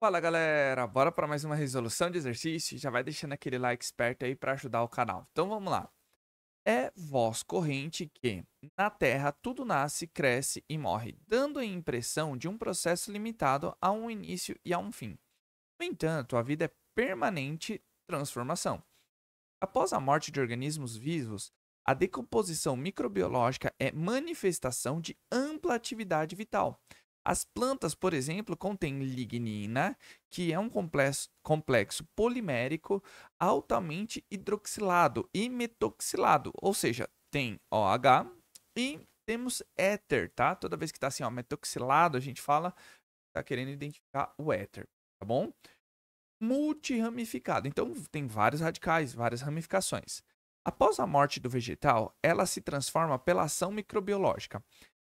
Fala galera, bora para mais uma resolução de exercício. Já vai deixando aquele like esperto aí para ajudar o canal. Então vamos lá. É voz corrente que, na Terra, tudo nasce, cresce e morre, dando a impressão de um processo limitado a um início e a um fim. No entanto, a vida é permanente transformação. Após a morte de organismos vivos, a decomposição microbiológica é manifestação de ampla atividade vital. As plantas, por exemplo, contêm lignina, que é um complexo polimérico altamente hidroxilado e metoxilado, ou seja, tem OH e temos éter, tá? Toda vez que está assim, ó, metoxilado, a gente fala, tá querendo identificar o éter, tá bom? Multiramificado. Então, tem vários radicais, várias ramificações. Após a morte do vegetal, ela se transforma pela ação microbiológica.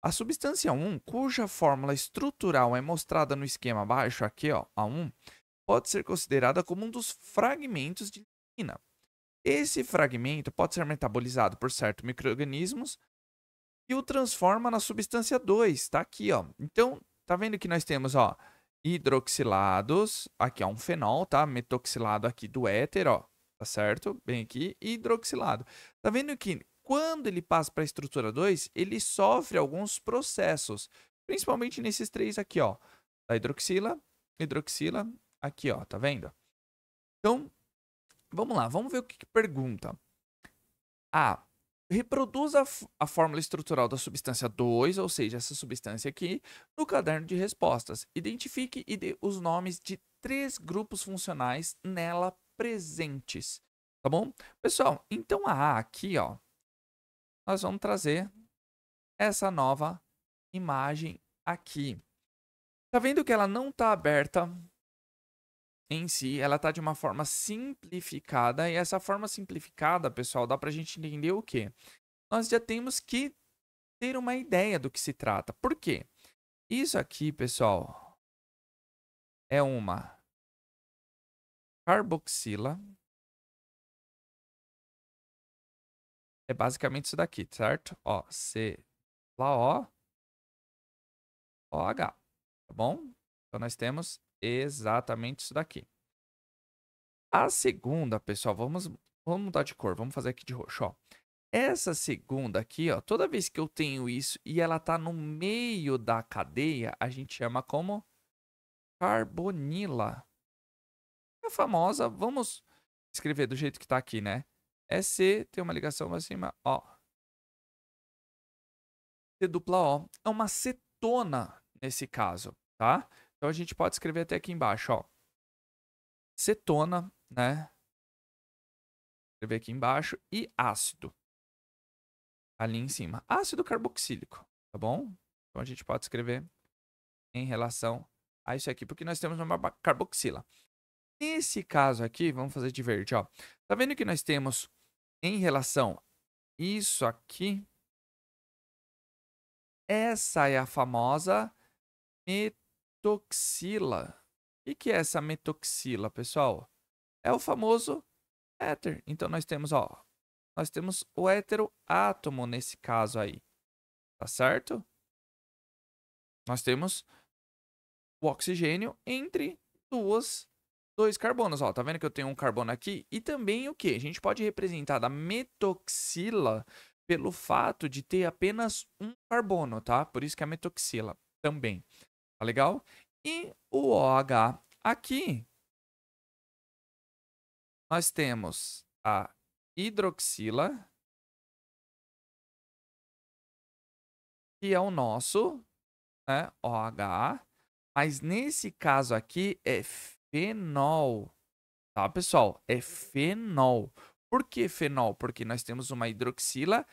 A substância 1, cuja fórmula estrutural é mostrada no esquema abaixo, aqui, ó, A1, pode ser considerada como um dos fragmentos de lignina. Esse fragmento pode ser metabolizado por certos micro-organismos e o transforma na substância 2, tá aqui, ó. Então, tá vendo que nós temos, ó, hidroxilados, aqui é um fenol, tá? Metoxilado aqui do éter, ó, tá certo? Bem aqui, e hidroxilado. Tá vendo que quando ele passa para a estrutura 2, ele sofre alguns processos, principalmente nesses três aqui, ó. Da hidroxila, aqui, ó, tá vendo? Então, vamos lá, vamos ver o que pergunta. A. Reproduz a fórmula estrutural da substância 2, ou seja, essa substância aqui, no caderno de respostas. Identifique e dê os nomes de 3 grupos funcionais nela presentes. Tá bom? Pessoal, então a A aqui, ó, nós vamos trazer essa nova imagem aqui. Tá vendo que ela não está aberta em si, ela está de uma forma simplificada, e essa forma simplificada, pessoal, dá para a gente entender o quê? Nós já temos que ter uma ideia do que se trata. Por quê? Isso aqui, pessoal, é uma carboxila. É basicamente isso daqui, certo? Ó, ClO, OH, tá bom? Então nós temos exatamente isso daqui. A segunda, pessoal, vamos mudar de cor, vamos fazer aqui de roxo, ó. Essa segunda aqui, ó, toda vez que eu tenho isso e ela tá no meio da cadeia, a gente chama como carbonila. A famosa, vamos escrever do jeito que tá aqui, né? É C, tem uma ligação acima, ó. C dupla O. É uma cetona nesse caso, tá? Então a gente pode escrever até aqui embaixo, ó. Cetona, né? Escrever aqui embaixo. E ácido. Ali em cima. Ácido carboxílico, tá bom? Então a gente pode escrever em relação a isso aqui, porque nós temos uma carboxila. Nesse caso aqui, vamos fazer de verde, ó. Tá vendo que nós temos em relação isso aqui? Essa é a famosa metoxila. O que é essa metoxila, pessoal? É o famoso éter. Então nós temos, ó, nós temos o heteroátomo nesse caso aí, tá certo? Nós temos o oxigênio entre dois carbonos, ó. Tá vendo que eu tenho um carbono aqui? E também o que? A gente pode representar a metoxila pelo fato de ter apenas um carbono, tá? Por isso que é a metoxila também. Tá legal? E o OH aqui, nós temos a hidroxila, que é o nosso, né, OH, mas nesse caso aqui é fenol, tá, pessoal? É fenol. Por que fenol? Porque nós temos uma hidroxila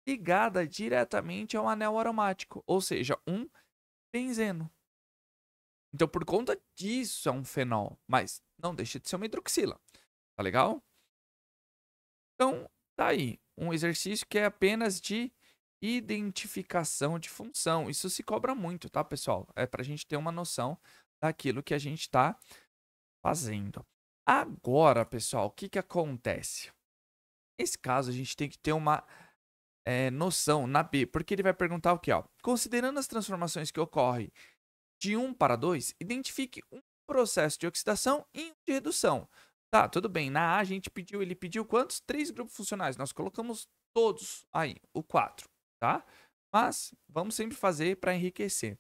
ligada diretamente ao anel aromático, ou seja, um benzeno. Então, por conta disso, é um fenol, mas não deixa de ser uma hidroxila. Tá legal? Então, tá aí. Um exercício que é apenas de identificação de função. Isso se cobra muito, tá, pessoal? É para a gente ter uma noção daquilo que a gente está fazendo. Agora, pessoal, o que, que acontece? Nesse caso, a gente tem que ter uma noção na B, porque ele vai perguntar o que, ó? Considerando as transformações que ocorrem de 1 para 2, identifique um processo de oxidação e um de redução. Tá, tudo bem. Na A a gente pediu, ele pediu quantos? 3 grupos funcionais. Nós colocamos todos aí, o 4, tá? Mas vamos sempre fazer para enriquecer.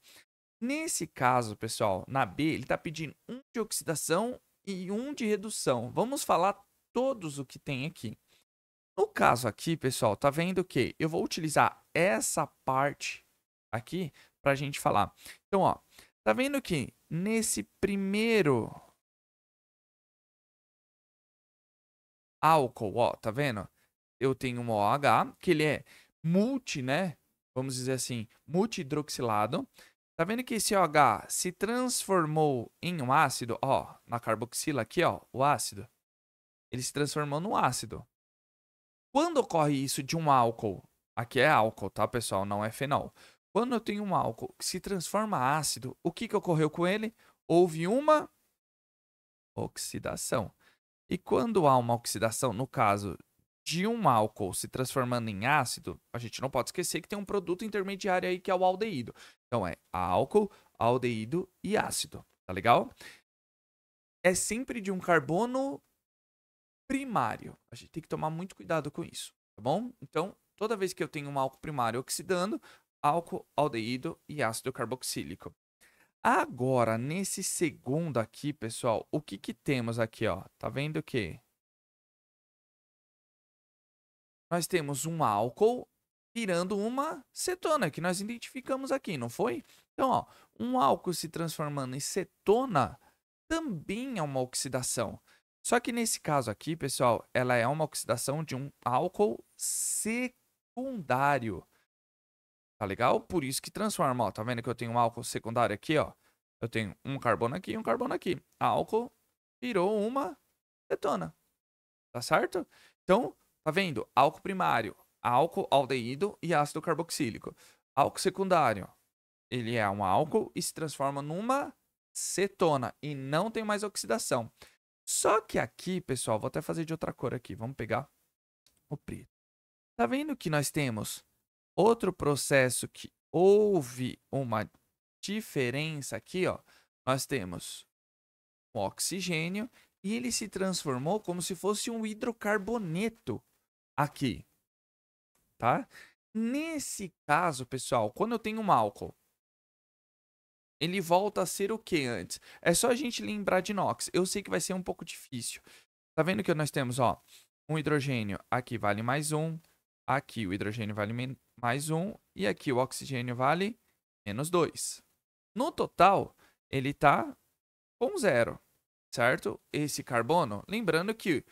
Nesse caso, pessoal, na B, ele está pedindo um de oxidação e um de redução. Vamos falar todos o que tem aqui. No caso aqui, pessoal, tá vendo que eu vou utilizar essa parte aqui para a gente falar. Então, ó, tá vendo que nesse primeiro álcool, ó, tá vendo? Eu tenho um OH, que ele é multi, né? Vamos dizer assim, multihidroxilado. Tá vendo que esse OH se transformou em um ácido? Ó, na carboxila aqui, ó, o ácido. Ele se transformou no ácido. Quando ocorre isso de um álcool, aqui é álcool, tá, pessoal? Não é fenol. Quando eu tenho um álcool que se transforma em ácido, o que ocorreu com ele? Houve uma oxidação. E quando há uma oxidação, no caso de um álcool se transformando em ácido, a gente não pode esquecer que tem um produto intermediário aí que é o aldeído. Então é álcool, aldeído e ácido, tá legal? É sempre de um carbono primário. A gente tem que tomar muito cuidado com isso, tá bom? Então, toda vez que eu tenho um álcool primário oxidando, álcool, aldeído e ácido carboxílico. Agora, nesse segundo aqui, pessoal, o que temos aqui, ó? Tá vendo o quê? Nós temos um álcool virando uma cetona, que nós identificamos aqui, não foi? Então, ó, um álcool se transformando em cetona também é uma oxidação. Só que nesse caso aqui, pessoal, ela é uma oxidação de um álcool secundário. Tá legal? Por isso que transforma, ó. Tá vendo que eu tenho um álcool secundário aqui, ó? Eu tenho um carbono aqui e um carbono aqui. Álcool virou uma cetona. Tá certo? Então, tá vendo? Álcool primário, álcool aldeído e ácido carboxílico. Álcool secundário, ele é um álcool e se transforma numa cetona e não tem mais oxidação. Só que aqui, pessoal, vou até fazer de outra cor aqui. Vamos pegar o preto. Tá vendo que nós temos outro processo que houve uma diferença aqui, ó. Nós temos o oxigênio e ele se transformou como se fosse um hidrocarboneto aqui, tá? Nesse caso, pessoal, quando eu tenho um álcool, ele volta a ser o que antes? É só a gente lembrar de inox. Eu sei que vai ser um pouco difícil. Tá vendo que nós temos, ó, um hidrogênio aqui vale mais um, aqui o hidrogênio vale mais um e aqui o oxigênio vale menos 2. No total, ele tá com zero, certo? Esse carbono, lembrando que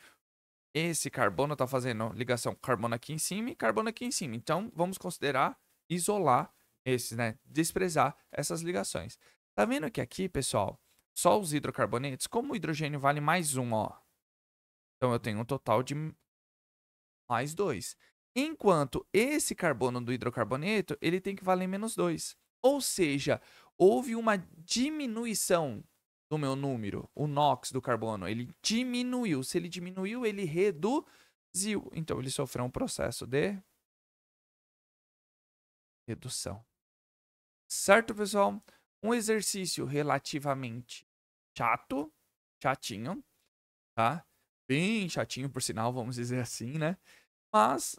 esse carbono está fazendo ligação carbono aqui em cima e carbono aqui em cima. Então, vamos considerar isolar esses, né? Desprezar essas ligações. Tá vendo que aqui, pessoal, só os hidrocarbonetos, como o hidrogênio vale mais um, ó. Então, eu tenho um total de mais 2. Enquanto esse carbono do hidrocarboneto, ele tem que valer menos 2. Ou seja, houve uma diminuição do meu número, o NOx do carbono. Ele diminuiu. Se ele diminuiu, ele reduziu. Então, ele sofreu um processo de redução. Certo, pessoal? Um exercício relativamente chatinho, tá? Bem chatinho, por sinal, vamos dizer assim, né? Mas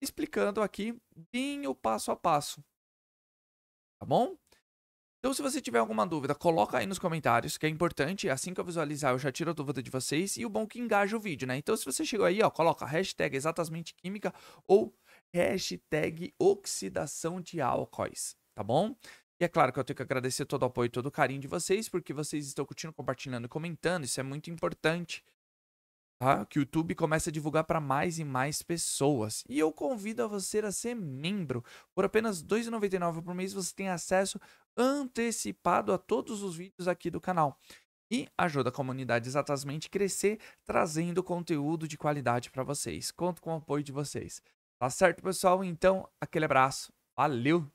explicando aqui bem o passo a passo, tá bom? Então, se você tiver alguma dúvida, coloca aí nos comentários, que é importante. Assim que eu visualizar, eu já tiro a dúvida de vocês. E o bom é que engaja o vídeo, né? Então, se você chegou aí, ó, coloca hashtag exatamente química ou hashtag oxidação de álcoois, tá bom? E é claro que eu tenho que agradecer todo o apoio e todo o carinho de vocês, porque vocês estão curtindo, compartilhando e comentando. Isso é muito importante, tá? Que o YouTube comece a divulgar para mais e mais pessoas. E eu convido a você a ser membro. Por apenas R$ 2,99 por mês, você tem acesso antecipado a todos os vídeos aqui do canal. E ajuda a comunidade exatamente a crescer, trazendo conteúdo de qualidade para vocês. Conto com o apoio de vocês. Tá certo, pessoal? Então, aquele abraço. Valeu!